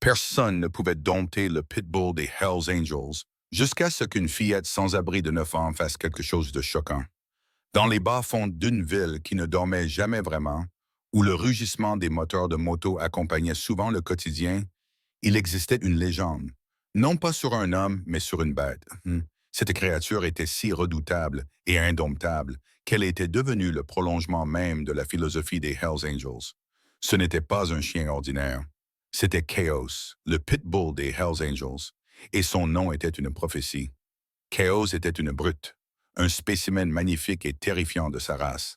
Personne ne pouvait dompter le pitbull des Hells Angels jusqu'à ce qu'une fillette sans abri de 9 ans fasse quelque chose de choquant. Dans les bas-fonds d'une ville qui ne dormait jamais vraiment, où le rugissement des moteurs de moto accompagnait souvent le quotidien, il existait une légende. Non pas sur un homme, mais sur une bête. Cette créature était si redoutable et indomptable qu'elle était devenue le prolongement même de la philosophie des Hells Angels. Ce n'était pas un chien ordinaire. C'était Chaos, le pitbull des Hells Angels, et son nom était une prophétie. Chaos était une brute, un spécimen magnifique et terrifiant de sa race.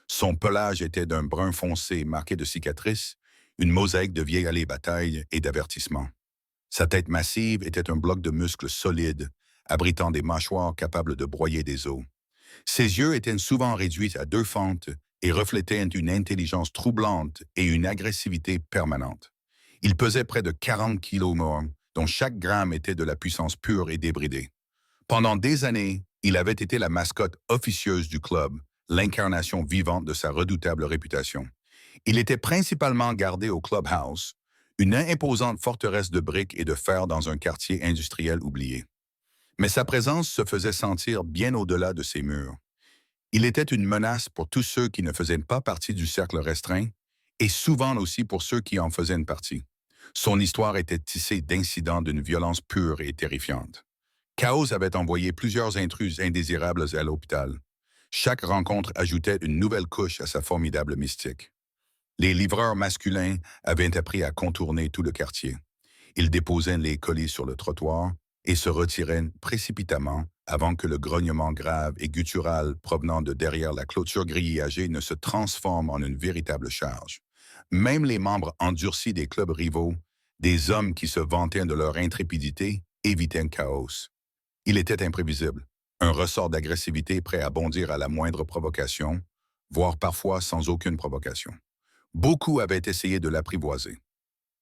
Son pelage était d'un brun foncé marqué de cicatrices, une mosaïque de vieilles batailles et d'avertissements. Sa tête massive était un bloc de muscles solides, abritant des mâchoires capables de broyer des os. Ses yeux étaient souvent réduits à deux fentes et reflétaient une intelligence troublante et une agressivité permanente. Il pesait près de 40 kilos morts, dont chaque gramme était de la puissance pure et débridée. Pendant des années, il avait été la mascotte officieuse du club, l'incarnation vivante de sa redoutable réputation. Il était principalement gardé au Clubhouse, une imposante forteresse de briques et de fer dans un quartier industriel oublié. Mais sa présence se faisait sentir bien au-delà de ses murs. Il était une menace pour tous ceux qui ne faisaient pas partie du cercle restreint et souvent aussi pour ceux qui en faisaient une partie. Son histoire était tissée d'incidents d'une violence pure et terrifiante. Chaos avait envoyé plusieurs intrus indésirables à l'hôpital. Chaque rencontre ajoutait une nouvelle couche à sa formidable mystique. Les livreurs masculins avaient appris à contourner tout le quartier. Ils déposaient les colis sur le trottoir et se retiraient précipitamment avant que le grognement grave et guttural provenant de derrière la clôture grillagée ne se transforme en une véritable charge. Même les membres endurcis des clubs rivaux, des hommes qui se vantaient de leur intrépidité, évitaient Chaos. Il était imprévisible, un ressort d'agressivité prêt à bondir à la moindre provocation, voire parfois sans aucune provocation. Beaucoup avaient essayé de l'apprivoiser.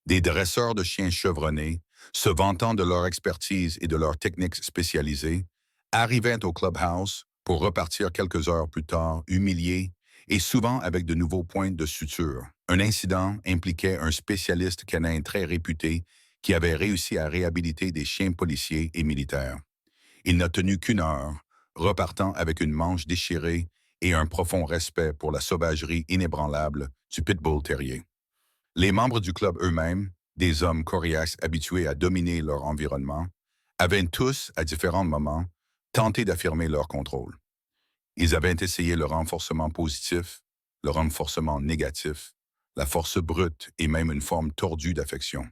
Des dresseurs de chiens chevronnés, se vantant de leur expertise et de leurs techniques spécialisées, arrivaient au clubhouse pour repartir quelques heures plus tard, humiliés et souvent avec de nouveaux points de suture. Un incident impliquait un spécialiste canin très réputé qui avait réussi à réhabiliter des chiens policiers et militaires. Il n'a tenu qu'une heure, repartant avec une manche déchirée et un profond respect pour la sauvagerie inébranlable du pitbull terrier. Les membres du club eux-mêmes, des hommes coriaces habitués à dominer leur environnement, avaient tous, à différents moments, tenté d'affirmer leur contrôle. Ils avaient essayé le renforcement positif, le renforcement négatif, la force brute et même une forme tordue d'affection.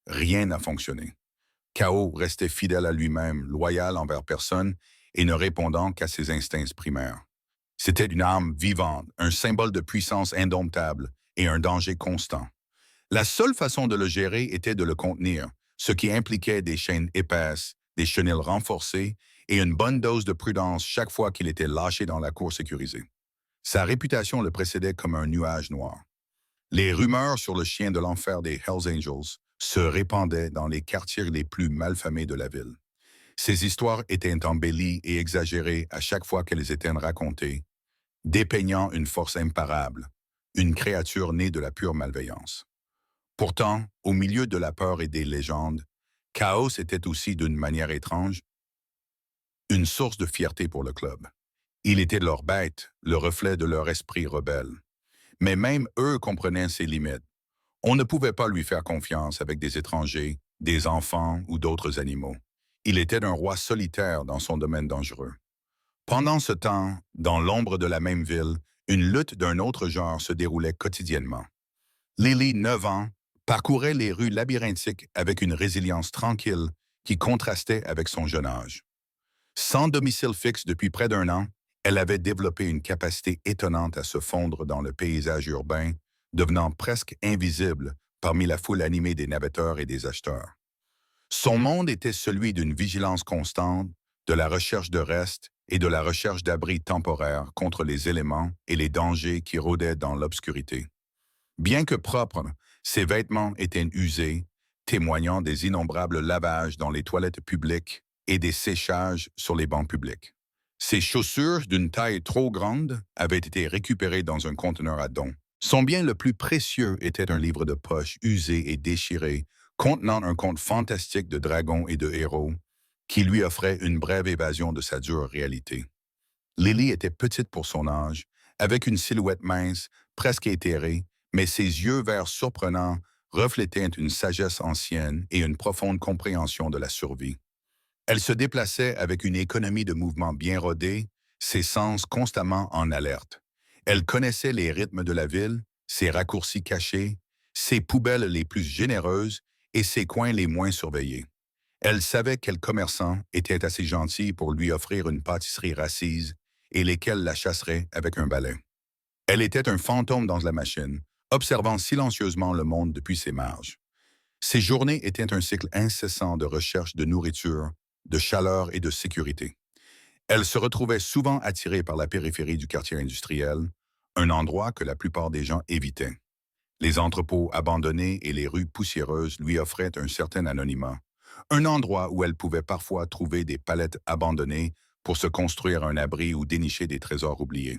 Rien n'a fonctionné. Chaos restait fidèle à lui-même, loyal envers personne et ne répondant qu'à ses instincts primaires. C'était une âme vivante, un symbole de puissance indomptable et un danger constant. La seule façon de le gérer était de le contenir, ce qui impliquait des chaînes épaisses, des chenilles renforcées et une bonne dose de prudence chaque fois qu'il était lâché dans la cour sécurisée. Sa réputation le précédait comme un nuage noir. Les rumeurs sur le chien de l'enfer des Hells Angels se répandaient dans les quartiers les plus malfamés de la ville. Ces histoires étaient embellies et exagérées à chaque fois qu'elles étaient racontées, dépeignant une force imparable, une créature née de la pure malveillance. Pourtant, au milieu de la peur et des légendes, Chaos était aussi, d'une manière étrange, une source de fierté pour le club. Il était leur bête, le reflet de leur esprit rebelle. Mais même eux comprenaient ses limites. On ne pouvait pas lui faire confiance avec des étrangers, des enfants ou d'autres animaux. Il était un roi solitaire dans son domaine dangereux. Pendant ce temps, dans l'ombre de la même ville, une lutte d'un autre genre se déroulait quotidiennement. Lily, 9 ans, parcourait les rues labyrinthiques avec une résilience tranquille qui contrastait avec son jeune âge. Sans domicile fixe depuis près d'un an, elle avait développé une capacité étonnante à se fondre dans le paysage urbain, devenant presque invisible parmi la foule animée des navetteurs et des acheteurs. Son monde était celui d'une vigilance constante, de la recherche de restes et de la recherche d'abris temporaires contre les éléments et les dangers qui rôdaient dans l'obscurité. Bien que propres, ses vêtements étaient usés, témoignant des innombrables lavages dans les toilettes publiques et des séchages sur les bancs publics. Ses chaussures d'une taille trop grande avaient été récupérées dans un conteneur à dons. Son bien le plus précieux était un livre de poche usé et déchiré, contenant un conte fantastique de dragons et de héros qui lui offrait une brève évasion de sa dure réalité. Lily était petite pour son âge, avec une silhouette mince, presque éthérée, mais ses yeux verts surprenants reflétaient une sagesse ancienne et une profonde compréhension de la survie. Elle se déplaçait avec une économie de mouvement bien rodée, ses sens constamment en alerte. Elle connaissait les rythmes de la ville, ses raccourcis cachés, ses poubelles les plus généreuses et ses coins les moins surveillés. Elle savait quel commerçant était assez gentil pour lui offrir une pâtisserie racise et lesquels la chasseraient avec un balai. Elle était un fantôme dans la machine, observant silencieusement le monde depuis ses marges. Ses journées étaient un cycle incessant de recherche de nourriture, de chaleur et de sécurité. Elle se retrouvait souvent attirée par la périphérie du quartier industriel, un endroit que la plupart des gens évitaient. Les entrepôts abandonnés et les rues poussiéreuses lui offraient un certain anonymat, un endroit où elle pouvait parfois trouver des palettes abandonnées pour se construire un abri ou dénicher des trésors oubliés.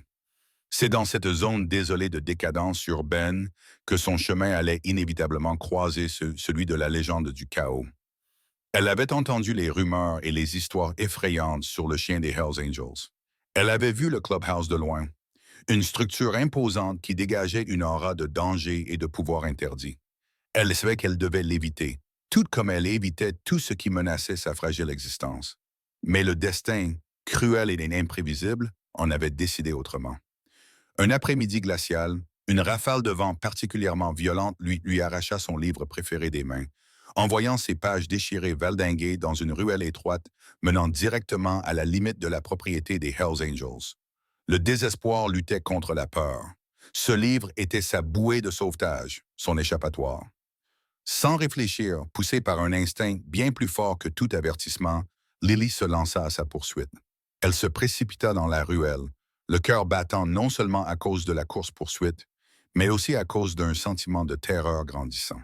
C'est dans cette zone désolée de décadence urbaine que son chemin allait inévitablement croiser celui de la légende du chaos. Elle avait entendu les rumeurs et les histoires effrayantes sur le chien des Hells Angels. Elle avait vu le clubhouse de loin, une structure imposante qui dégageait une aura de danger et de pouvoir interdit. Elle savait qu'elle devait l'éviter, tout comme elle évitait tout ce qui menaçait sa fragile existence. Mais le destin, cruel et imprévisible, en avait décidé autrement. Un après-midi glacial, une rafale de vent particulièrement violente lui arracha son livre préféré des mains, en voyant ses pages déchirées valdinguer dans une ruelle étroite menant directement à la limite de la propriété des Hells Angels. Le désespoir luttait contre la peur. Ce livre était sa bouée de sauvetage, son échappatoire. Sans réfléchir, poussée par un instinct bien plus fort que tout avertissement, Lily se lança à sa poursuite. Elle se précipita dans la ruelle, le cœur battant non seulement à cause de la course-poursuite, mais aussi à cause d'un sentiment de terreur grandissant.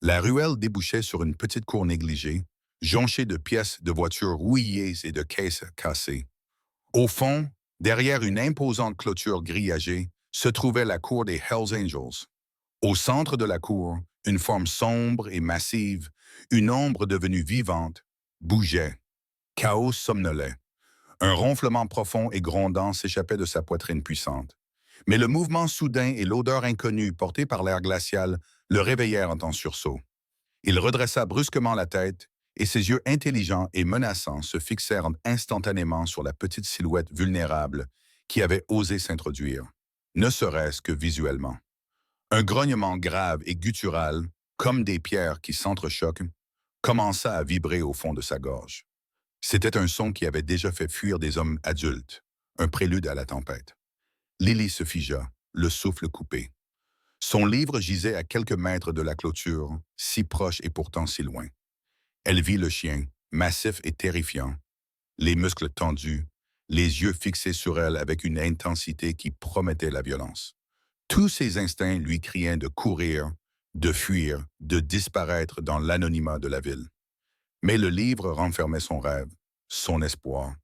La ruelle débouchait sur une petite cour négligée, jonchée de pièces de voitures rouillées et de caisses cassées. Au fond, derrière une imposante clôture grillagée, se trouvait la cour des Hells Angels. Au centre de la cour, une forme sombre et massive, une ombre devenue vivante, bougeait. Chaos somnolait. Un ronflement profond et grondant s'échappait de sa poitrine puissante. Mais le mouvement soudain et l'odeur inconnue portée par l'air glacial le réveillèrent en sursaut. Il redressa brusquement la tête et ses yeux intelligents et menaçants se fixèrent instantanément sur la petite silhouette vulnérable qui avait osé s'introduire, ne serait-ce que visuellement. Un grognement grave et guttural, comme des pierres qui s'entrechoquent, commença à vibrer au fond de sa gorge. C'était un son qui avait déjà fait fuir des hommes adultes, un prélude à la tempête. Lily se figea, le souffle coupé. Son livre gisait à quelques mètres de la clôture, si proche et pourtant si loin. Elle vit le chien, massif et terrifiant, les muscles tendus, les yeux fixés sur elle avec une intensité qui promettait la violence. Tous ses instincts lui criaient de courir, de fuir, de disparaître dans l'anonymat de la ville. Mais le livre renfermait son rêve, son espoir.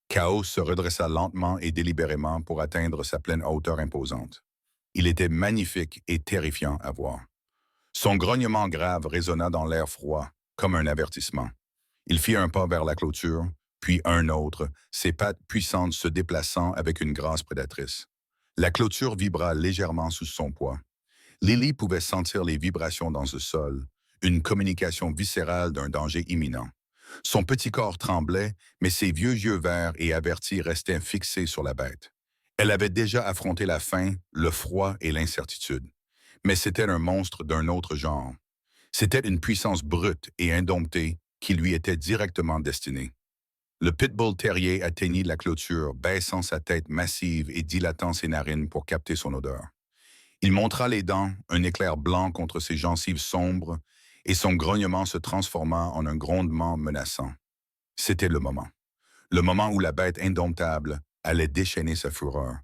Chaos se redressa lentement et délibérément pour atteindre sa pleine hauteur imposante. Il était magnifique et terrifiant à voir. Son grognement grave résonna dans l'air froid, comme un avertissement. Il fit un pas vers la clôture, puis un autre, ses pattes puissantes se déplaçant avec une grâce prédatrice. La clôture vibra légèrement sous son poids. Lily pouvait sentir les vibrations dans ce sol, une communication viscérale d'un danger imminent. Son petit corps tremblait, mais ses vieux yeux verts et avertis restaient fixés sur la bête. Elle avait déjà affronté la faim, le froid et l'incertitude. Mais c'était un monstre d'un autre genre. C'était une puissance brute et indomptée qui lui était directement destinée. Le pitbull terrier atteignit la clôture, baissant sa tête massive et dilatant ses narines pour capter son odeur. Il montra les dents, un éclair blanc contre ses gencives sombres, et son grognement se transforma en un grondement menaçant. C'était le moment. Le moment où la bête indomptable allait déchaîner sa fureur,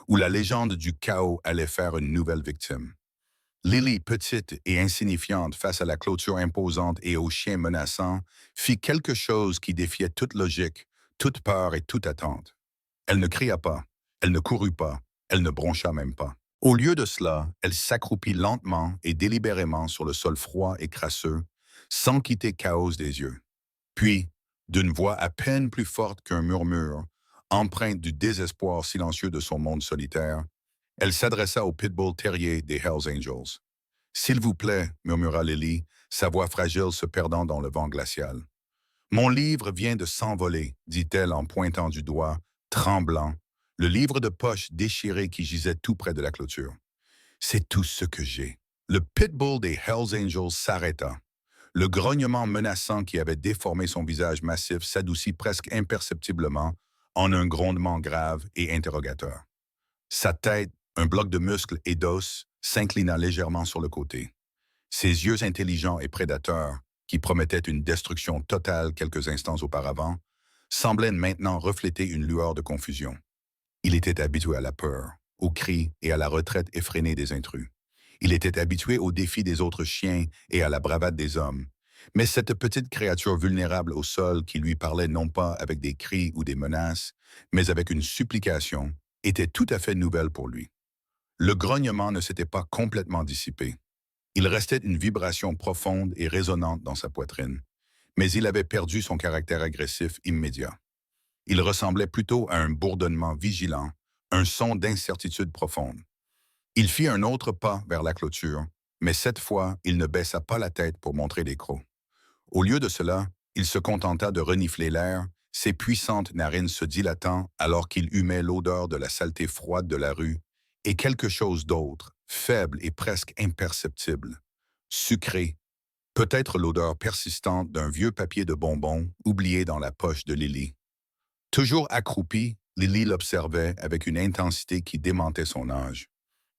où la légende du chaos allait faire une nouvelle victime. Lily, petite et insignifiante face à la clôture imposante et au chien menaçant, fit quelque chose qui défiait toute logique, toute peur et toute attente. Elle ne cria pas, elle ne courut pas, elle ne broncha même pas. Au lieu de cela, elle s'accroupit lentement et délibérément sur le sol froid et crasseux, sans quitter Chaos des yeux. Puis, d'une voix à peine plus forte qu'un murmure, empreinte du désespoir silencieux de son monde solitaire, elle s'adressa au pitbull terrier des Hells Angels. S'il vous plaît, murmura Lily, sa voix fragile se perdant dans le vent glacial. Mon livre vient de s'envoler, dit-elle en pointant du doigt, tremblant, le livre de poche déchiré qui gisait tout près de la clôture. C'est tout ce que j'ai. Le pitbull des Hells Angels s'arrêta. Le grognement menaçant qui avait déformé son visage massif s'adoucit presque imperceptiblement en un grondement grave et interrogateur. Sa tête, un bloc de muscles et d'os, s'inclina légèrement sur le côté. Ses yeux intelligents et prédateurs, qui promettaient une destruction totale quelques instants auparavant, semblaient maintenant refléter une lueur de confusion. Il était habitué à la peur, aux cris et à la retraite effrénée des intrus. Il était habitué aux défis des autres chiens et à la bravade des hommes. Mais cette petite créature vulnérable au sol qui lui parlait non pas avec des cris ou des menaces, mais avec une supplication, était tout à fait nouvelle pour lui. Le grognement ne s'était pas complètement dissipé. Il restait une vibration profonde et résonnante dans sa poitrine, mais il avait perdu son caractère agressif immédiat. Il ressemblait plutôt à un bourdonnement vigilant, un son d'incertitude profonde. Il fit un autre pas vers la clôture, mais cette fois, il ne baissa pas la tête pour montrer les crocs. Au lieu de cela, il se contenta de renifler l'air, ses puissantes narines se dilatant alors qu'il humait l'odeur de la saleté froide de la rue et quelque chose d'autre, faible et presque imperceptible. Sucré, peut-être l'odeur persistante d'un vieux papier de bonbons oublié dans la poche de Lily. Toujours accroupie, Lily l'observait avec une intensité qui démentait son âge.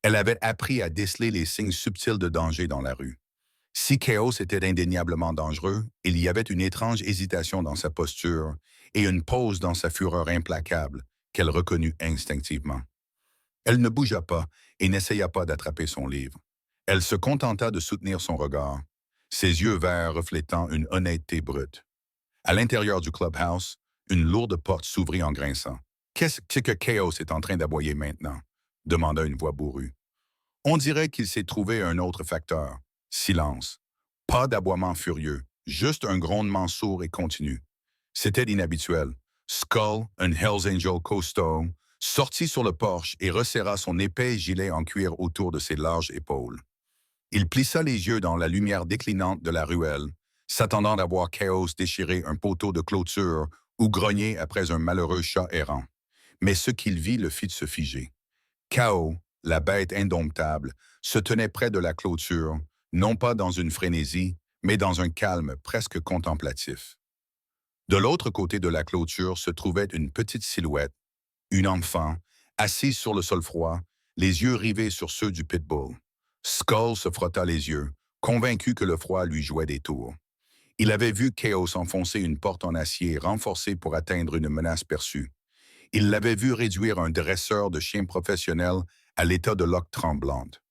Elle avait appris à déceler les signes subtils de danger dans la rue. Si Chaos était indéniablement dangereux, il y avait une étrange hésitation dans sa posture et une pause dans sa fureur implacable qu'elle reconnut instinctivement. Elle ne bougea pas et n'essaya pas d'attraper son livre. Elle se contenta de soutenir son regard, ses yeux verts reflétant une honnêteté brute. À l'intérieur du clubhouse, une lourde porte s'ouvrit en grinçant. « Qu'est-ce que Chaos est en train d'aboyer maintenant ?» demanda une voix bourrue. On dirait qu'il s'est trouvé un autre facteur. Silence. Pas d'aboiement furieux, juste un grondement sourd et continu. C'était inhabituel. Skull, un Hells Angel costaud, sortit sur le porche et resserra son épais gilet en cuir autour de ses larges épaules. Il plissa les yeux dans la lumière déclinante de la ruelle, s'attendant à voir Chaos déchirer un poteau de clôture ou grogner après un malheureux chat errant. Mais ce qu'il vit le fit se figer. Chaos, la bête indomptable, se tenait près de la clôture, non pas dans une frénésie, mais dans un calme presque contemplatif. De l'autre côté de la clôture se trouvait une petite silhouette, une enfant, assise sur le sol froid, les yeux rivés sur ceux du pitbull. Skull se frotta les yeux, convaincu que le froid lui jouait des tours. Il avait vu Chaos enfoncer une porte en acier renforcée pour atteindre une menace perçue. Il l'avait vu réduire un dresseur de chiens professionnels à l'état de loque tremblante.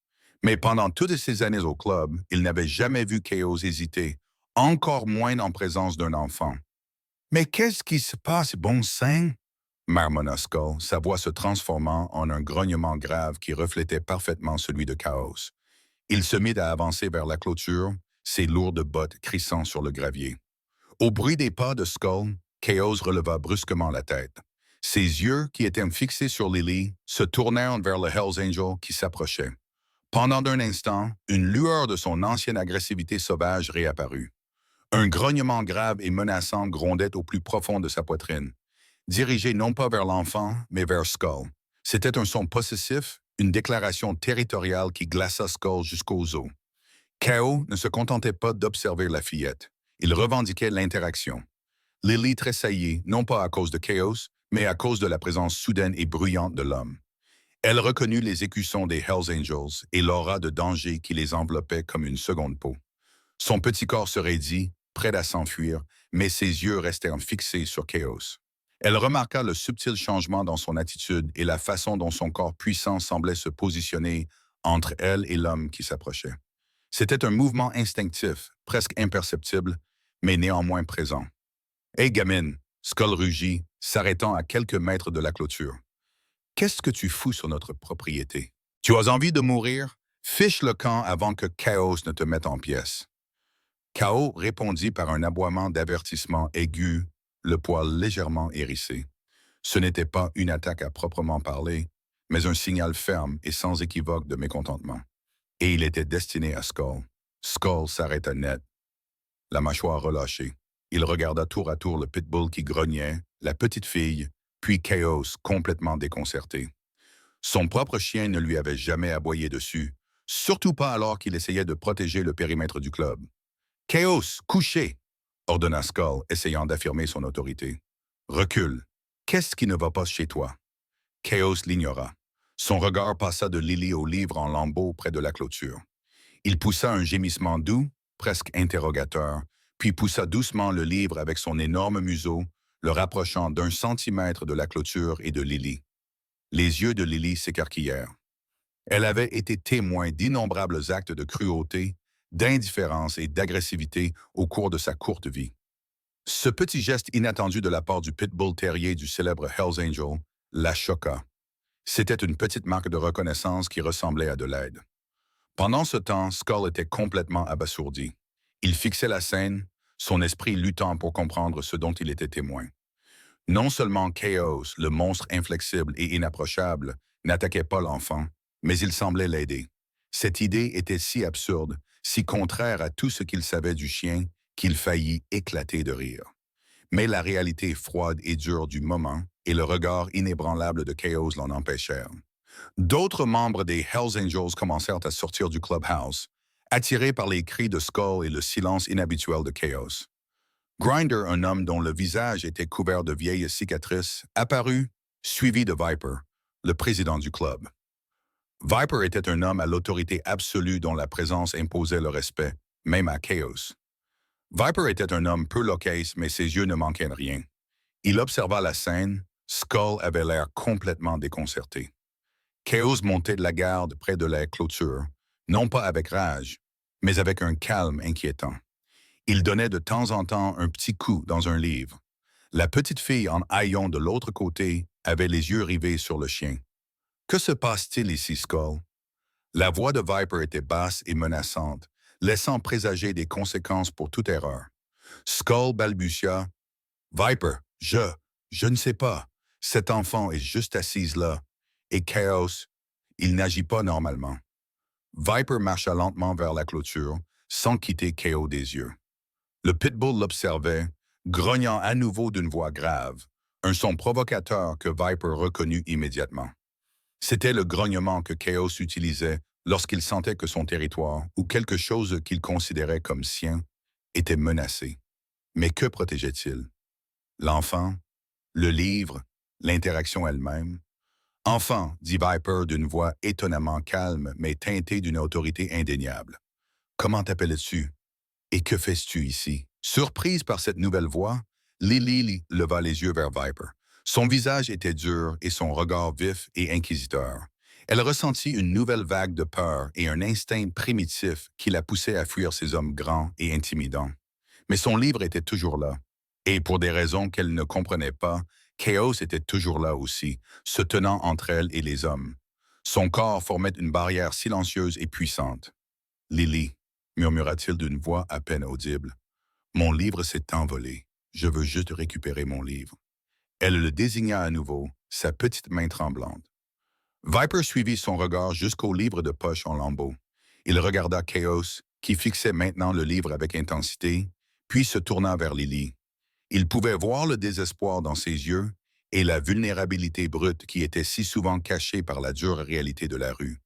Mais pendant toutes ces années au club, il n'avait jamais vu Chaos hésiter, encore moins en présence d'un enfant. « Mais qu'est-ce qui se passe, bon sang ?» marmonna Skull, sa voix se transformant en un grognement grave qui reflétait parfaitement celui de Chaos. Il se mit à avancer vers la clôture, ses lourdes bottes crissant sur le gravier. Au bruit des pas de Skull, Chaos releva brusquement la tête. Ses yeux, qui étaient fixés sur Lily, se tournèrent vers le Hells Angel qui s'approchait. Pendant un instant, une lueur de son ancienne agressivité sauvage réapparut. Un grognement grave et menaçant grondait au plus profond de sa poitrine, dirigé non pas vers l'enfant, mais vers Skull. C'était un son possessif, une déclaration territoriale qui glaça Skull jusqu'aux os. Chaos ne se contentait pas d'observer la fillette. Il revendiquait l'interaction. Lily tressaillit, non pas à cause de Chaos, mais à cause de la présence soudaine et bruyante de l'homme. Elle reconnut les écussons des Hells Angels et l'aura de danger qui les enveloppait comme une seconde peau. Son petit corps se raidit, prêt à s'enfuir, mais ses yeux restèrent fixés sur Chaos. Elle remarqua le subtil changement dans son attitude et la façon dont son corps puissant semblait se positionner entre elle et l'homme qui s'approchait. C'était un mouvement instinctif, presque imperceptible, mais néanmoins présent. « Hé, gamine !» Skull rugit, s'arrêtant à quelques mètres de la clôture. « Qu'est-ce que tu fous sur notre propriété? Tu as envie de mourir? Fiche le camp avant que Chaos ne te mette en pièces. » K.O. répondit par un aboiement d'avertissement aigu, le poil légèrement hérissé. Ce n'était pas une attaque à proprement parler, mais un signal ferme et sans équivoque de mécontentement. Et il était destiné à Skull. Skull s'arrêta net, la mâchoire relâchée. Il regarda tour à tour le pitbull qui grognait, la petite fille, puis Chaos complètement déconcerté. Son propre chien ne lui avait jamais aboyé dessus, surtout pas alors qu'il essayait de protéger le périmètre du club. Chaos, couché, ordonna Skull, essayant d'affirmer son autorité. Recule. Qu'est-ce qui ne va pas chez toi? Chaos l'ignora. Son regard passa de Lily au livre en lambeaux près de la clôture. Il poussa un gémissement doux, presque interrogateur, puis poussa doucement le livre avec son énorme museau, le rapprochant d'1 centimètre de la clôture et de Lily. Les yeux de Lily s'écarquillèrent. Elle avait été témoin d'innombrables actes de cruauté, d'indifférence et d'agressivité au cours de sa courte vie. Ce petit geste inattendu de la part du pitbull terrier du célèbre Hells Angel la choqua. C'était une petite marque de reconnaissance qui ressemblait à de l'aide. Pendant ce temps, Skull était complètement abasourdi. Il fixait la scène, son esprit luttant pour comprendre ce dont il était témoin. Non seulement Chaos, le monstre inflexible et inapprochable, n'attaquait pas l'enfant, mais il semblait l'aider. Cette idée était si absurde, si contraire à tout ce qu'il savait du chien, qu'il faillit éclater de rire. Mais la réalité froide et dure du moment et le regard inébranlable de Chaos l'en empêchèrent. D'autres membres des Hells Angels commencèrent à sortir du clubhouse, attirés par les cris de Skull et le silence inhabituel de Chaos. Grinder, un homme dont le visage était couvert de vieilles cicatrices, apparut, suivi de Viper, le président du club. Viper était un homme à l'autorité absolue dont la présence imposait le respect, même à Chaos. Viper était un homme peu loquace, mais ses yeux ne manquaient de rien. Il observa la scène, Skull avait l'air complètement déconcerté. Chaos montait de la garde près de la clôture, non pas avec rage, mais avec un calme inquiétant. Il donnait de temps en temps un petit coup dans un livre. La petite fille en haillons de l'autre côté avait les yeux rivés sur le chien. « Que se passe-t-il ici, Skull? » La voix de Viper était basse et menaçante, laissant présager des conséquences pour toute erreur. Skull balbutia. « Viper, je ne sais pas. Cet enfant est juste assise là. Et Chaos, il n'agit pas normalement. » Viper marcha lentement vers la clôture, sans quitter Chaos des yeux. Le pitbull l'observait, grognant à nouveau d'une voix grave, un son provocateur que Viper reconnut immédiatement. C'était le grognement que Chaos utilisait lorsqu'il sentait que son territoire, ou quelque chose qu'il considérait comme sien, était menacé. Mais que protégeait-il? L'enfant? Le livre? L'interaction elle-même? « Enfant, dit Viper d'une voix étonnamment calme, mais teintée d'une autorité indéniable. Comment t'appelles-tu? Et que fais-tu ici? » Surprise par cette nouvelle voix, Lily leva les yeux vers Viper. Son visage était dur et son regard vif et inquisiteur. Elle ressentit une nouvelle vague de peur et un instinct primitif qui la poussait à fuir ces hommes grands et intimidants. Mais son livre était toujours là. Et pour des raisons qu'elle ne comprenait pas, Chaos était toujours là aussi, se tenant entre elle et les hommes. Son corps formait une barrière silencieuse et puissante. « Lily, » murmura-t-il d'une voix à peine audible, « mon livre s'est envolé. Je veux juste récupérer mon livre. » Elle le désigna à nouveau, sa petite main tremblante. Viper suivit son regard jusqu'au livre de poche en lambeaux. Il regarda Chaos, qui fixait maintenant le livre avec intensité, puis se tourna vers Lily. Il pouvait voir le désespoir dans ses yeux et la vulnérabilité brute qui était si souvent cachée par la dure réalité de la rue.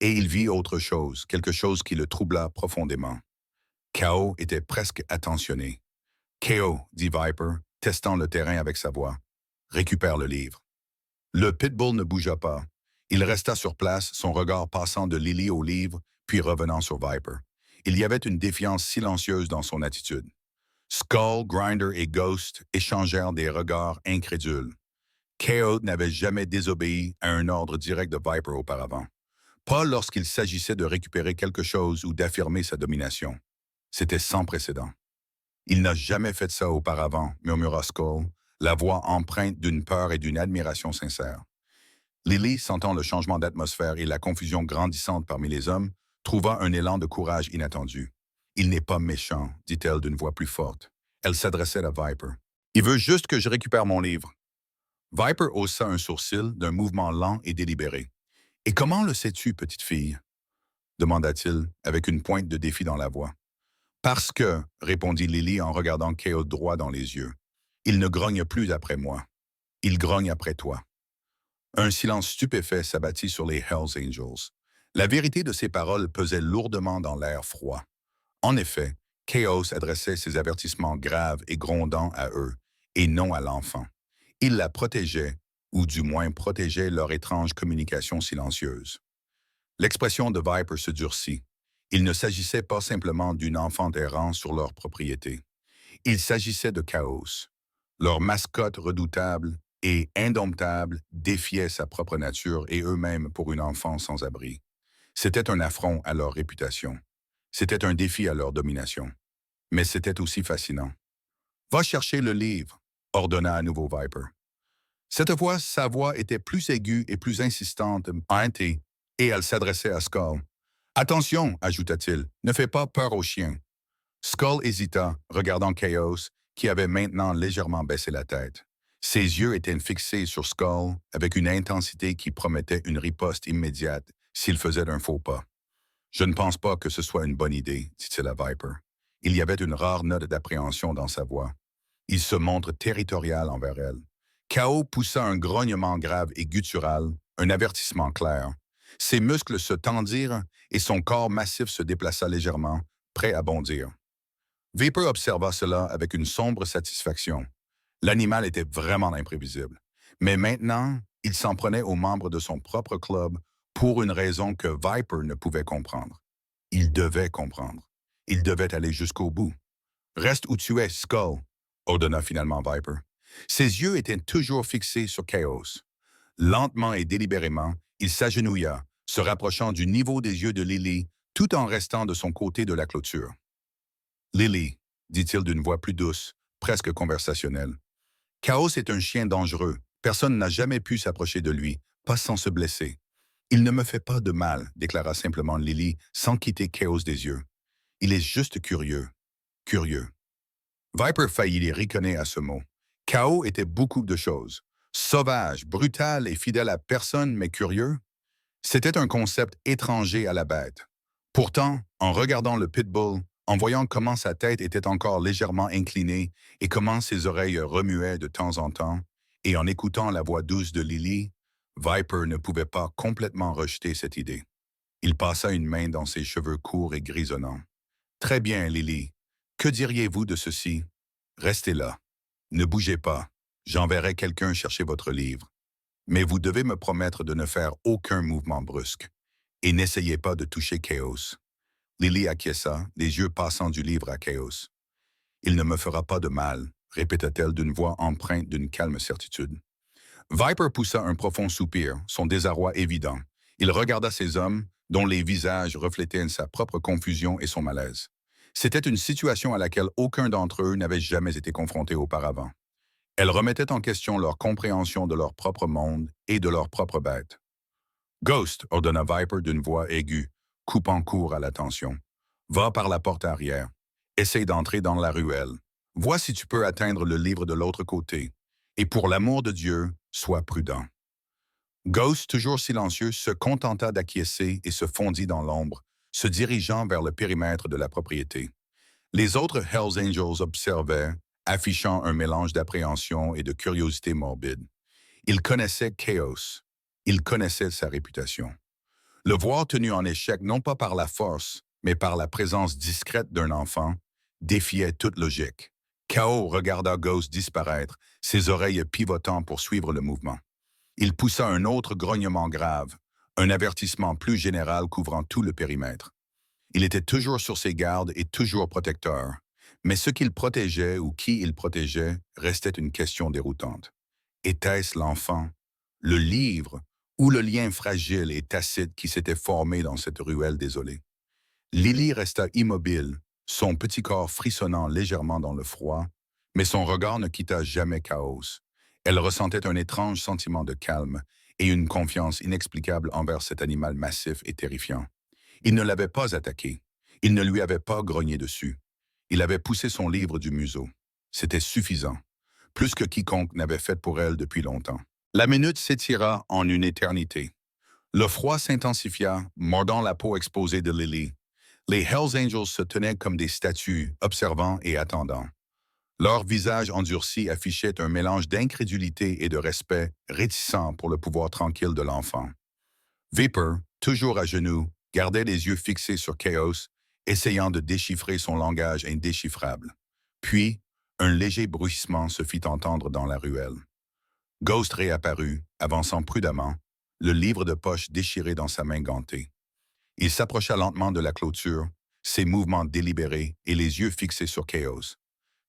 Et il vit autre chose, quelque chose qui le troubla profondément. K.O. était presque attentionné. « K.O. » dit Viper, testant le terrain avec sa voix. « Récupère le livre. » Le pitbull ne bougea pas. Il resta sur place, son regard passant de Lily au livre, puis revenant sur Viper. Il y avait une défiance silencieuse dans son attitude. Skull, Grinder et Ghost échangèrent des regards incrédules. Chaos n'avait jamais désobéi à un ordre direct de Viper auparavant. Pas lorsqu'il s'agissait de récupérer quelque chose ou d'affirmer sa domination. C'était sans précédent. « Il n'a jamais fait ça auparavant, » murmura Skull, la voix empreinte d'une peur et d'une admiration sincère. Lily, sentant le changement d'atmosphère et la confusion grandissante parmi les hommes, trouva un élan de courage inattendu. Il n'est pas méchant, dit-elle d'une voix plus forte. Elle s'adressait à Viper. Il veut juste que je récupère mon livre. Viper haussa un sourcil d'un mouvement lent et délibéré. Et comment le sais-tu, petite fille? Demanda-t-il, avec une pointe de défi dans la voix. Parce que, répondit Lily en regardant Chaos droit dans les yeux, il ne grogne plus après moi. Il grogne après toi. Un silence stupéfait s'abattit sur les Hells Angels. La vérité de ces paroles pesait lourdement dans l'air froid. En effet, Chaos adressait ses avertissements graves et grondants à eux, et non à l'enfant. Il la protégeait, ou du moins protégeait leur étrange communication silencieuse. L'expression de Viper se durcit. Il ne s'agissait pas simplement d'une enfant errant sur leur propriété. Il s'agissait de Chaos. Leur mascotte redoutable et indomptable défiait sa propre nature et eux-mêmes pour une enfant sans abri. C'était un affront à leur réputation. C'était un défi à leur domination. Mais c'était aussi fascinant. « Va chercher le livre », ordonna à nouveau Viper. Cette fois, sa voix était plus aiguë et plus insistante, et elle s'adressait à Skull. « Attention, ajouta-t-il, ne fais pas peur aux chiens. » Skull hésita, regardant Chaos, qui avait maintenant légèrement baissé la tête. Ses yeux étaient fixés sur Skull avec une intensité qui promettait une riposte immédiate s'il faisait un faux pas. « Je ne pense pas que ce soit une bonne idée, dit-il à Viper. Il y avait une rare note d'appréhension dans sa voix. Il se montre territorial envers elle. Chaos poussa un grognement grave et guttural, un avertissement clair. Ses muscles se tendirent et son corps massif se déplaça légèrement, prêt à bondir. Viper observa cela avec une sombre satisfaction. L'animal était vraiment imprévisible. Mais maintenant, il s'en prenait aux membres de son propre club pour une raison que Viper ne pouvait comprendre. Il devait comprendre. Il devait aller jusqu'au bout. « Reste où tu es, Skull », ordonna finalement Viper. Ses yeux étaient toujours fixés sur Chaos. Lentement et délibérément, il s'agenouilla, se rapprochant du niveau des yeux de Lily, tout en restant de son côté de la clôture. « Lily », dit-il d'une voix plus douce, presque conversationnelle. « Chaos est un chien dangereux. Personne n'a jamais pu s'approcher de lui, pas sans se blesser. »« Il ne me fait pas de mal, » déclara simplement Lily, sans quitter Chaos des yeux. « Il est juste curieux. Curieux. » Viper faillit les riconner à ce mot. Chaos était beaucoup de choses. Sauvage, brutal et fidèle à personne, mais curieux. C'était un concept étranger à la bête. Pourtant, en regardant le pitbull, en voyant comment sa tête était encore légèrement inclinée et comment ses oreilles remuaient de temps en temps, et en écoutant la voix douce de Lily, Viper ne pouvait pas complètement rejeter cette idée. Il passa une main dans ses cheveux courts et grisonnants. « Très bien, Lily. Que diriez-vous de ceci? Restez là. Ne bougez pas. J'enverrai quelqu'un chercher votre livre. Mais vous devez me promettre de ne faire aucun mouvement brusque. Et n'essayez pas de toucher Chaos. » Lily acquiesça, les yeux passant du livre à Chaos. « Il ne me fera pas de mal, » répéta-t-elle d'une voix empreinte d'une calme certitude. Viper poussa un profond soupir, son désarroi évident. Il regarda ces hommes, dont les visages reflétaient sa propre confusion et son malaise. C'était une situation à laquelle aucun d'entre eux n'avait jamais été confronté auparavant. Elle remettait en question leur compréhension de leur propre monde et de leur propre bête. « Ghost », ordonna Viper d'une voix aiguë, coupant court à l'attention. « Va par la porte arrière. Essaye d'entrer dans la ruelle. Vois si tu peux atteindre le livre de l'autre côté. Et pour l'amour de Dieu, sois prudent. » Ghost, toujours silencieux, se contenta d'acquiescer et se fondit dans l'ombre, se dirigeant vers le périmètre de la propriété. Les autres Hells Angels observaient, affichant un mélange d'appréhension et de curiosité morbide. Ils connaissaient Chaos. Ils connaissaient sa réputation. Le voir tenu en échec non pas par la force, mais par la présence discrète d'un enfant, défiait toute logique. Chaos regarda Ghost disparaître, ses oreilles pivotant pour suivre le mouvement. Il poussa un autre grognement grave, un avertissement plus général couvrant tout le périmètre. Il était toujours sur ses gardes et toujours protecteur, mais ce qu'il protégeait ou qui il protégeait restait une question déroutante. Était-ce l'enfant, le livre ou le lien fragile et tacite qui s'était formé dans cette ruelle désolée? Lily resta immobile, son petit corps frissonnant légèrement dans le froid, mais son regard ne quitta jamais Chaos. Elle ressentait un étrange sentiment de calme et une confiance inexplicable envers cet animal massif et terrifiant. Il ne l'avait pas attaqué. Il ne lui avait pas grogné dessus. Il avait poussé son livre du museau. C'était suffisant, plus que quiconque n'avait fait pour elle depuis longtemps. La minute s'étira en une éternité. Le froid s'intensifia, mordant la peau exposée de Lily. Les Hells Angels se tenaient comme des statues, observant et attendant. Leur visage endurci affichait un mélange d'incrédulité et de respect, réticent pour le pouvoir tranquille de l'enfant. Vapor, toujours à genoux, gardait les yeux fixés sur Chaos, essayant de déchiffrer son langage indéchiffrable. Puis, un léger bruissement se fit entendre dans la ruelle. Ghost réapparut, avançant prudemment, le livre de poche déchiré dans sa main gantée. Il s'approcha lentement de la clôture, ses mouvements délibérés et les yeux fixés sur Chaos.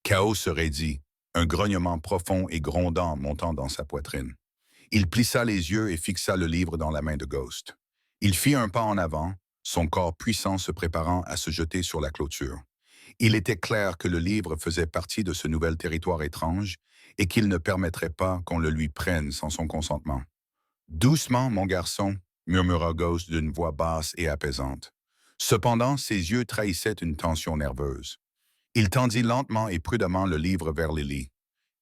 Chaos se raidit, un grognement profond et grondant montant dans sa poitrine. Il plissa les yeux et fixa le livre dans la main de Ghost. Il fit un pas en avant, son corps puissant se préparant à se jeter sur la clôture. Il était clair que le livre faisait partie de ce nouvel territoire étrange et qu'il ne permettrait pas qu'on le lui prenne sans son consentement. Doucement, mon garçon, murmura Ghost d'une voix basse et apaisante. Cependant, ses yeux trahissaient une tension nerveuse. Il tendit lentement et prudemment le livre vers Lily.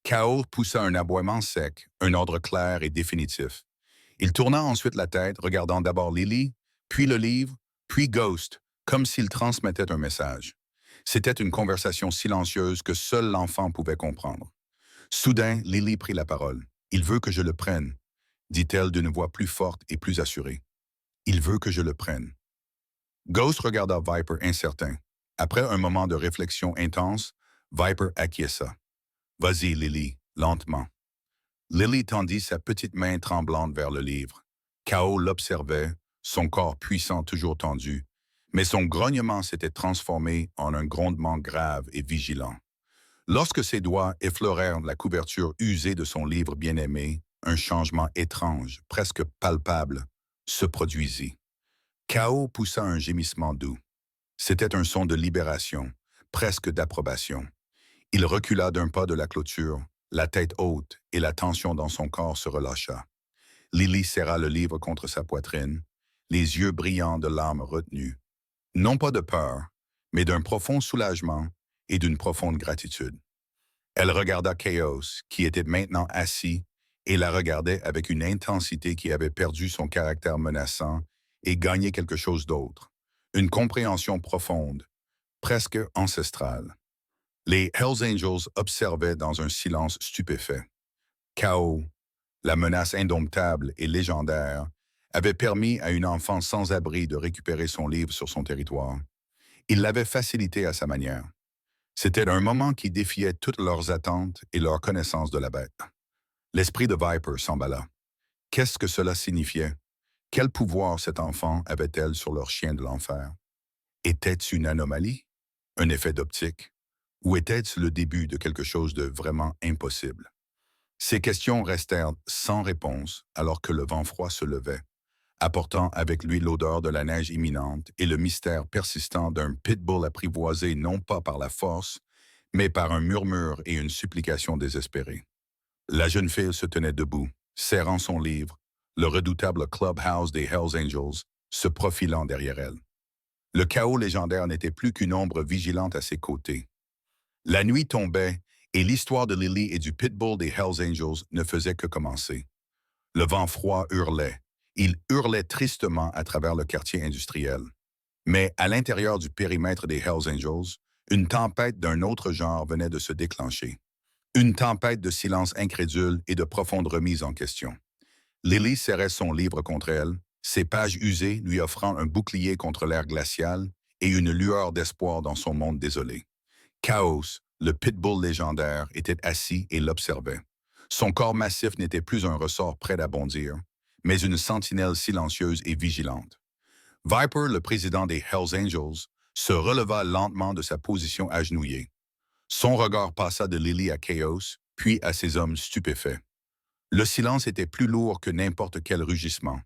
Chaos poussa un aboiement sec, un ordre clair et définitif. Il tourna ensuite la tête, regardant d'abord Lily, puis le livre, puis Ghost, comme s'il transmettait un message. C'était une conversation silencieuse que seul l'enfant pouvait comprendre. Soudain, Lily prit la parole. « Il veut que je le prenne », dit-elle d'une voix plus forte et plus assurée. « Il veut que je le prenne. » Ghost regarda Viper incertain. Après un moment de réflexion intense, Viper acquiesça. « Vas-y, Lily, lentement. » Lily tendit sa petite main tremblante vers le livre. Chaos l'observait, son corps puissant toujours tendu, mais son grognement s'était transformé en un grondement grave et vigilant. Lorsque ses doigts effleurèrent la couverture usée de son livre bien-aimé, un changement étrange, presque palpable, se produisit. Chaos poussa un gémissement doux. C'était un son de libération, presque d'approbation. Il recula d'un pas de la clôture, la tête haute, et la tension dans son corps se relâcha. Lily serra le livre contre sa poitrine, les yeux brillants de larmes retenues. Non pas de peur, mais d'un profond soulagement et d'une profonde gratitude. Elle regarda Chaos, qui était maintenant assis, et la regardait avec une intensité qui avait perdu son caractère menaçant et gagné quelque chose d'autre, une compréhension profonde, presque ancestrale. Les Hells Angels observaient dans un silence stupéfait. Chaos, la menace indomptable et légendaire, avait permis à une enfant sans abri de récupérer son livre sur son territoire. Il l'avait facilité à sa manière. C'était un moment qui défiait toutes leurs attentes et leur connaissance de la bête. L'esprit de Viper s'emballa. Qu'est-ce que cela signifiait? Quel pouvoir cet enfant avait-elle sur leur chien de l'enfer? Était-ce une anomalie? Un effet d'optique? Ou était-ce le début de quelque chose de vraiment impossible? Ces questions restèrent sans réponse alors que le vent froid se levait, apportant avec lui l'odeur de la neige imminente et le mystère persistant d'un pitbull apprivoisé non pas par la force, mais par un murmure et une supplication désespérée. La jeune fille se tenait debout, serrant son livre, le redoutable clubhouse des Hells Angels se profilant derrière elle. Le chaos légendaire n'était plus qu'une ombre vigilante à ses côtés. La nuit tombait et l'histoire de Lily et du pitbull des Hells Angels ne faisait que commencer. Le vent froid hurlait. Il hurlait tristement à travers le quartier industriel. Mais à l'intérieur du périmètre des Hells Angels, une tempête d'un autre genre venait de se déclencher. Une tempête de silence incrédule et de profonde remise en question. Lily serrait son livre contre elle, ses pages usées lui offrant un bouclier contre l'air glacial et une lueur d'espoir dans son monde désolé. Chaos, le pitbull légendaire, était assis et l'observait. Son corps massif n'était plus un ressort prêt à bondir, mais une sentinelle silencieuse et vigilante. Viper, le président des Hells Angels, se releva lentement de sa position agenouillée. Son regard passa de Lily à Chaos, puis à ses hommes stupéfaits. Le silence était plus lourd que n'importe quel rugissement.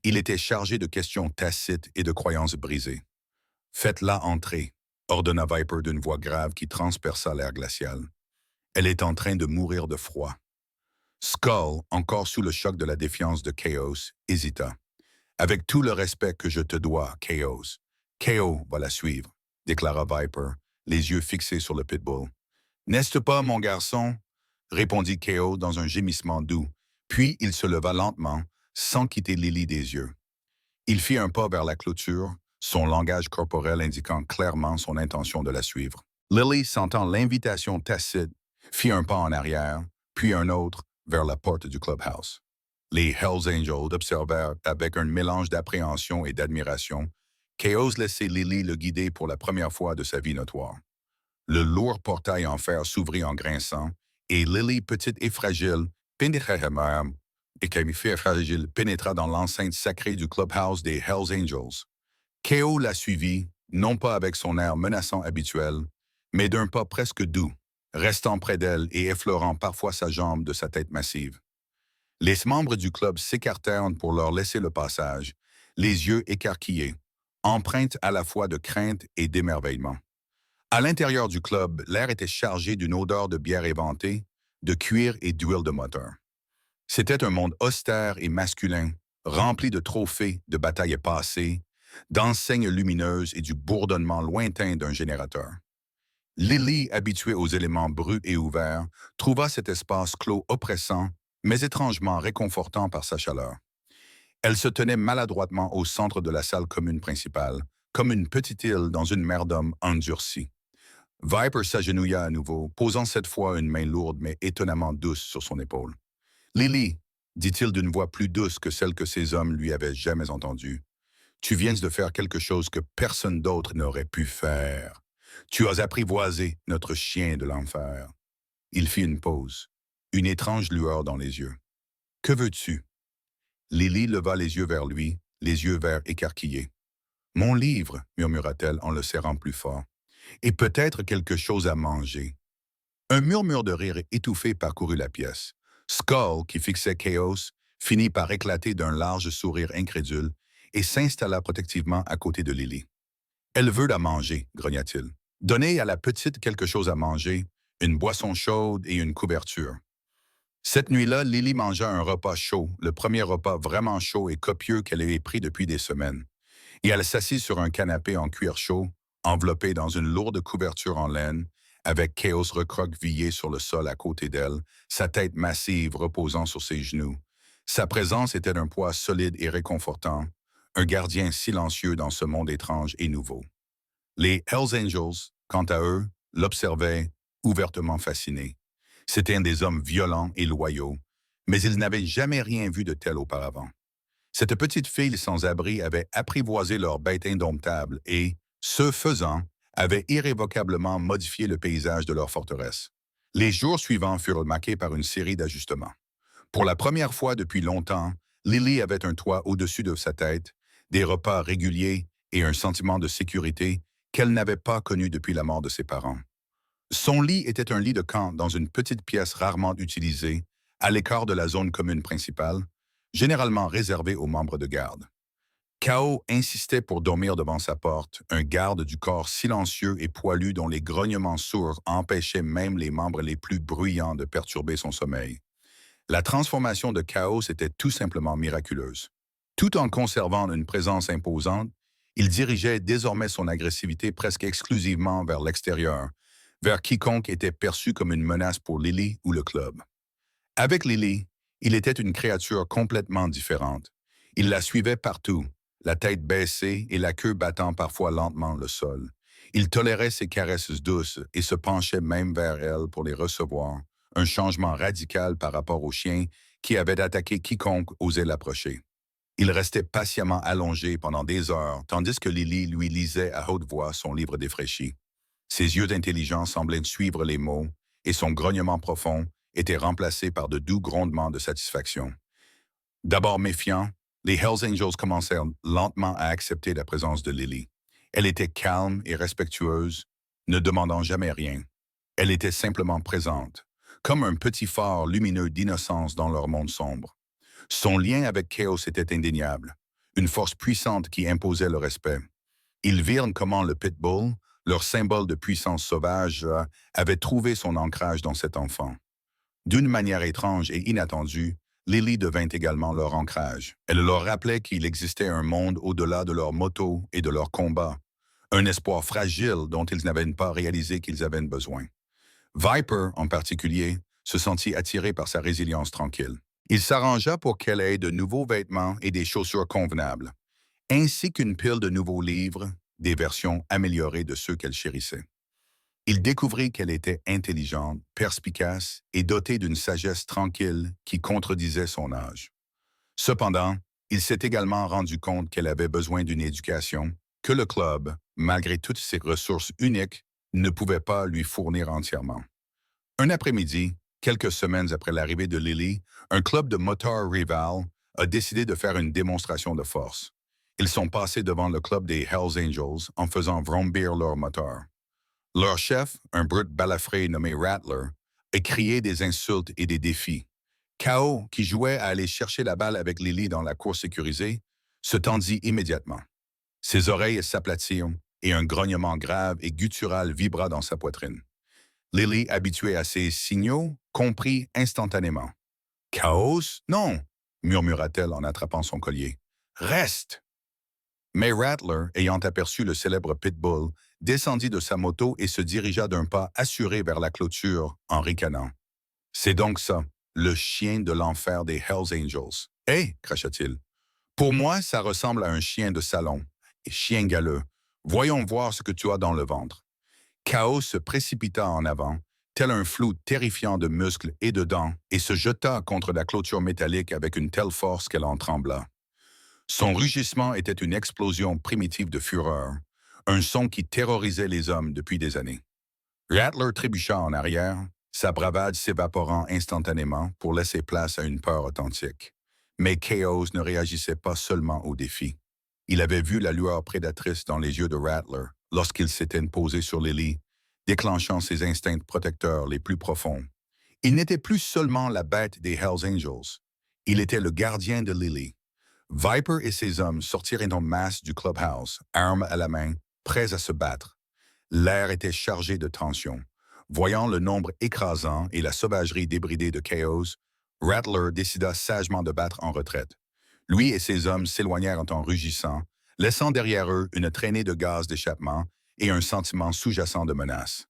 Il était chargé de questions tacites et de croyances brisées. « Faites-la entrer », ordonna Viper d'une voix grave qui transperça l'air glacial. « Elle est en train de mourir de froid. » Skull, encore sous le choc de la défiance de Chaos, hésita. « Avec tout le respect que je te dois, Chaos, Chaos va la suivre. déclara Viper, les yeux fixés sur le pitbull. N'est-ce pas, mon garçon? Répondit K.O. dans un gémissement doux, puis il se leva lentement, sans quitter Lily des yeux. Il fit un pas vers la clôture, son langage corporel indiquant clairement son intention de la suivre. Lily, sentant l'invitation tacite, fit un pas en arrière, puis un autre vers la porte du clubhouse. Les Hells Angels observèrent avec un mélange d'appréhension et d'admiration qu'ose laisser Lily le guider pour la première fois de sa vie notoire. Le lourd portail en fer s'ouvrit en grinçant, et Lily, petite et fragile, pénétra dans l'enceinte sacrée du clubhouse des Hells Angels. K.O. la suivit, non pas avec son air menaçant habituel, mais d'un pas presque doux, restant près d'elle et effleurant parfois sa jambe de sa tête massive. Les membres du club s'écartèrent pour leur laisser le passage, les yeux écarquillés, empreintes à la fois de crainte et d'émerveillement. À l'intérieur du club, l'air était chargé d'une odeur de bière éventée, de cuir et d'huile de moteur. C'était un monde austère et masculin, rempli de trophées de batailles passées, d'enseignes lumineuses et du bourdonnement lointain d'un générateur. Lily, habituée aux éléments bruts et ouverts, trouva cet espace clos oppressant, mais étrangement réconfortant par sa chaleur. Elle se tenait maladroitement au centre de la salle commune principale, comme une petite île dans une mer d'hommes endurcie. Viper s'agenouilla à nouveau, posant cette fois une main lourde mais étonnamment douce sur son épaule. « Lily, dit-il d'une voix plus douce que celle que ces hommes lui avaient jamais entendue, tu viens de faire quelque chose que personne d'autre n'aurait pu faire. Tu as apprivoisé notre chien de l'enfer. » Il fit une pause, une étrange lueur dans les yeux. « Que veux-tu? » Lily leva les yeux vers lui, les yeux verts écarquillés. « Mon livre, murmura-t-elle en le serrant plus fort. Et peut-être quelque chose à manger. » Un murmure de rire étouffé parcourut la pièce. Skull, qui fixait Chaos, finit par éclater d'un large sourire incrédule et s'installa protectivement à côté de Lily. « Elle veut la manger, grogna-t-il. Donnez à la petite quelque chose à manger, une boisson chaude et une couverture. » Cette nuit-là, Lily mangea un repas chaud, le premier repas vraiment chaud et copieux qu'elle avait pris depuis des semaines. Et elle s'assit sur un canapé en cuir chaud, enveloppée dans une lourde couverture en laine, avec Chaos recroquevillé sur le sol à côté d'elle, sa tête massive reposant sur ses genoux. Sa présence était d'un poids solide et réconfortant, un gardien silencieux dans ce monde étrange et nouveau. Les Hells Angels, quant à eux, l'observaient, ouvertement fascinés. C'étaient des hommes violents et loyaux, mais ils n'avaient jamais rien vu de tel auparavant. Cette petite fille sans abri avait apprivoisé leur bête indomptable et, ce faisant, avait irrévocablement modifié le paysage de leur forteresse. Les jours suivants furent marqués par une série d'ajustements. Pour la première fois depuis longtemps, Lily avait un toit au-dessus de sa tête, des repas réguliers et un sentiment de sécurité qu'elle n'avait pas connu depuis la mort de ses parents. Son lit était un lit de camp dans une petite pièce rarement utilisée, à l'écart de la zone commune principale, généralement réservée aux membres de garde. K.O. insistait pour dormir devant sa porte, un garde du corps silencieux et poilu dont les grognements sourds empêchaient même les membres les plus bruyants de perturber son sommeil. La transformation de Chaos était tout simplement miraculeuse. Tout en conservant une présence imposante, il dirigeait désormais son agressivité presque exclusivement vers l'extérieur, vers quiconque était perçu comme une menace pour Lily ou le club. Avec Lily, il était une créature complètement différente. Il la suivait partout, la tête baissée et la queue battant parfois lentement le sol. Il tolérait ses caresses douces et se penchait même vers elle pour les recevoir, un changement radical par rapport au chien qui avait attaqué quiconque osait l'approcher. Il restait patiemment allongé pendant des heures, tandis que Lily lui lisait à haute voix son livre défraîchi. Ses yeux intelligents semblaient suivre les mots, et son grognement profond était remplacé par de doux grondements de satisfaction. D'abord méfiants, les Hells Angels commencèrent lentement à accepter la présence de Lily. Elle était calme et respectueuse, ne demandant jamais rien. Elle était simplement présente, comme un petit phare lumineux d'innocence dans leur monde sombre. Son lien avec Chaos était indéniable, une force puissante qui imposait le respect. Ils virent comment le pitbull, leur symbole de puissance sauvage, avait trouvé son ancrage dans cet enfant. D'une manière étrange et inattendue, Lily devint également leur ancrage. Elle leur rappelait qu'il existait un monde au-delà de leurs motos et de leurs combats, un espoir fragile dont ils n'avaient pas réalisé qu'ils avaient besoin. Viper, en particulier, se sentit attiré par sa résilience tranquille. Il s'arrangea pour qu'elle ait de nouveaux vêtements et des chaussures convenables, ainsi qu'une pile de nouveaux livres, des versions améliorées de ceux qu'elle chérissait. Il découvrit qu'elle était intelligente, perspicace et dotée d'une sagesse tranquille qui contredisait son âge. Cependant, il s'est également rendu compte qu'elle avait besoin d'une éducation que le club, malgré toutes ses ressources uniques, ne pouvait pas lui fournir entièrement. Un après-midi, quelques semaines après l'arrivée de Lily, un club de motards rival a décidé de faire une démonstration de force. Ils sont passés devant le club des Hells Angels en faisant vrombir leur moteur. Leur chef, un brute balafré nommé Rattler, a crié des insultes et des défis. K.O., qui jouait à aller chercher la balle avec Lily dans la cour sécurisée, se tendit immédiatement. Ses oreilles s'aplatirent et un grognement grave et guttural vibra dans sa poitrine. Lily, habituée à ces signaux, comprit instantanément. « Chaos? Non! » murmura-t-elle en attrapant son collier. « Reste! » Mais Rattler, ayant aperçu le célèbre Pitbull, descendit de sa moto et se dirigea d'un pas assuré vers la clôture en ricanant. « C'est donc ça, le chien de l'enfer des Hells Angels. Hé, cracha-t-il. Pour moi, ça ressemble à un chien de salon. Et chien galeux, voyons voir ce que tu as dans le ventre. » Chaos se précipita en avant, tel un flou terrifiant de muscles et de dents, et se jeta contre la clôture métallique avec une telle force qu'elle en trembla. Son rugissement était une explosion primitive de fureur, un son qui terrorisait les hommes depuis des années. Rattler trébucha en arrière, sa bravade s'évaporant instantanément pour laisser place à une peur authentique. Mais Chaos ne réagissait pas seulement au défi. Il avait vu la lueur prédatrice dans les yeux de Rattler lorsqu'il s'était posé sur Lily, déclenchant ses instincts protecteurs les plus profonds. Il n'était plus seulement la bête des Hells Angels. Il était le gardien de Lily. Viper et ses hommes sortirent en masse du clubhouse, armes à la main, prêts à se battre. L'air était chargé de tension. Voyant le nombre écrasant et la sauvagerie débridée de Chaos, Rattler décida sagement de battre en retraite. Lui et ses hommes s'éloignèrent en rugissant, laissant derrière eux une traînée de gaz d'échappement et un sentiment sous-jacent de menace.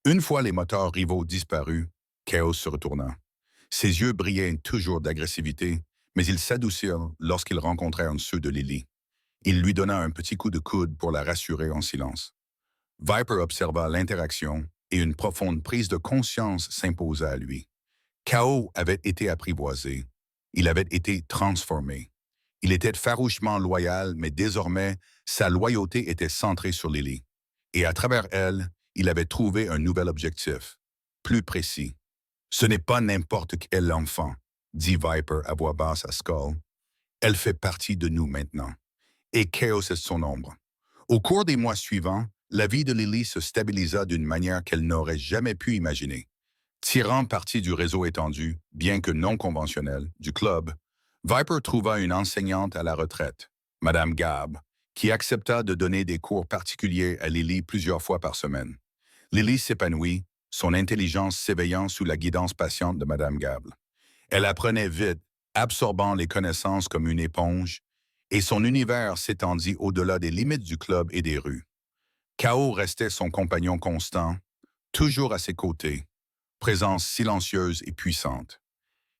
Une fois les moteurs rivaux disparus, Chaos se retourna. Ses yeux brillaient toujours d'agressivité, mais ils s'adoucirent lorsqu'ils rencontrèrent ceux de Lily. Il lui donna un petit coup de coude pour la rassurer en silence. Viper observa l'interaction et une profonde prise de conscience s'imposa à lui. K.O. avait été apprivoisé. Il avait été transformé. Il était farouchement loyal, mais désormais, sa loyauté était centrée sur Lily. Et à travers elle, il avait trouvé un nouvel objectif, plus précis. « Ce n'est pas n'importe quel enfant », dit Viper à voix basse à Skull. « Elle fait partie de nous maintenant. Et Chaos est son ombre. » Au cours des mois suivants, la vie de Lily se stabilisa d'une manière qu'elle n'aurait jamais pu imaginer. Tirant parti du réseau étendu, bien que non conventionnel, du club, Viper trouva une enseignante à la retraite, Madame Gab, qui accepta de donner des cours particuliers à Lily plusieurs fois par semaine. Lily s'épanouit, son intelligence s'éveillant sous la guidance patiente de Madame Gab. Elle apprenait vite, absorbant les connaissances comme une éponge, et son univers s'étendit au-delà des limites du club et des rues. K.O. restait son compagnon constant, toujours à ses côtés, présence silencieuse et puissante.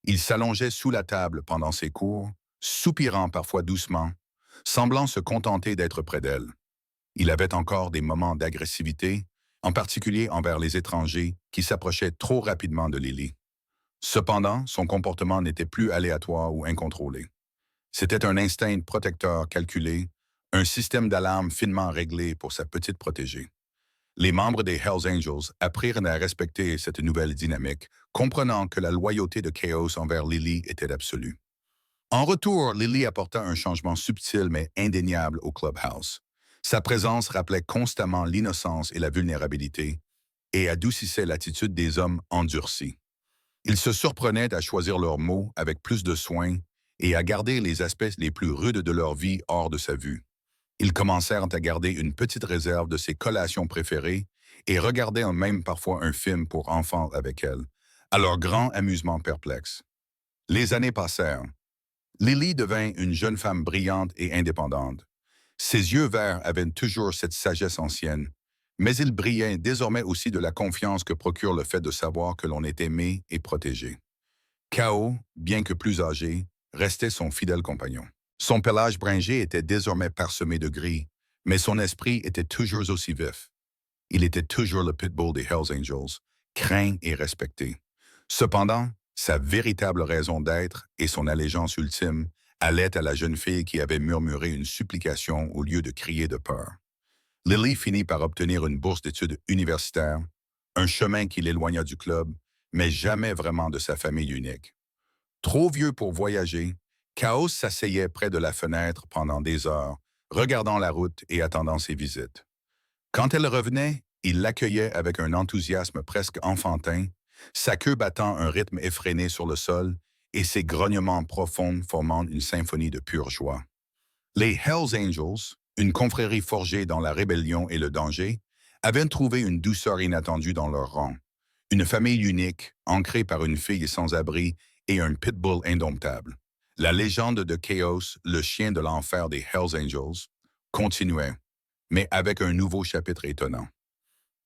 Il s'allongeait sous la table pendant ses cours, soupirant parfois doucement, semblant se contenter d'être près d'elle. Il avait encore des moments d'agressivité, en particulier envers les étrangers qui s'approchaient trop rapidement de Lily. Cependant, son comportement n'était plus aléatoire ou incontrôlé. C'était un instinct protecteur calculé, un système d'alarme finement réglé pour sa petite protégée. Les membres des Hells Angels apprirent à respecter cette nouvelle dynamique, comprenant que la loyauté de Chaos envers Lily était absolue. En retour, Lily apporta un changement subtil mais indéniable au clubhouse. Sa présence rappelait constamment l'innocence et la vulnérabilité et adoucissait l'attitude des hommes endurcis. Ils se surprenaient à choisir leurs mots avec plus de soin et à garder les aspects les plus rudes de leur vie hors de sa vue. Ils commencèrent à garder une petite réserve de ses collations préférées et regardaient même parfois un film pour enfants avec elle, à leur grand amusement perplexe. Les années passèrent. Lily devint une jeune femme brillante et indépendante. Ses yeux verts avaient toujours cette sagesse ancienne, mais ils brillaient désormais aussi de la confiance que procure le fait de savoir que l'on est aimé et protégé. Kao, bien que plus âgé, restait son fidèle compagnon. Son pelage bringé était désormais parsemé de gris, mais son esprit était toujours aussi vif. Il était toujours le pitbull des Hells Angels, craint et respecté. Cependant, sa véritable raison d'être et son allégeance ultime allaient à la jeune fille qui avait murmuré une supplication au lieu de crier de peur. Lily finit par obtenir une bourse d'études universitaires, un chemin qui l'éloigna du club, mais jamais vraiment de sa famille unique. Trop vieux pour voyager, Chaos s'asseyait près de la fenêtre pendant des heures, regardant la route et attendant ses visites. Quand elle revenait, il l'accueillait avec un enthousiasme presque enfantin, sa queue battant un rythme effréné sur le sol et ses grognements profonds formant une symphonie de pure joie. Les Hells Angels, une confrérie forgée dans la rébellion et le danger, avaient trouvé une douceur inattendue dans leur rang. Une famille unique, ancrée par une fille sans abri et un pitbull indomptable. La légende de Chaos, le chien de l'enfer des Hells Angels, continuait, mais avec un nouveau chapitre étonnant.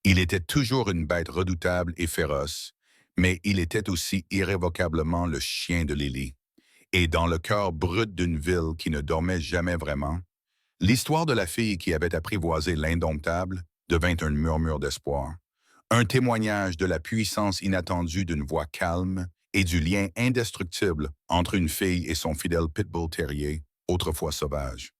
Il était toujours une bête redoutable et féroce, mais il était aussi irrévocablement le chien de Lily. Et dans le cœur brut d'une ville qui ne dormait jamais vraiment, l'histoire de la fille qui avait apprivoisé l'indomptable devint un murmure d'espoir, un témoignage de la puissance inattendue d'une voix calme et du lien indestructible entre une fille et son fidèle pitbull terrier, autrefois sauvage.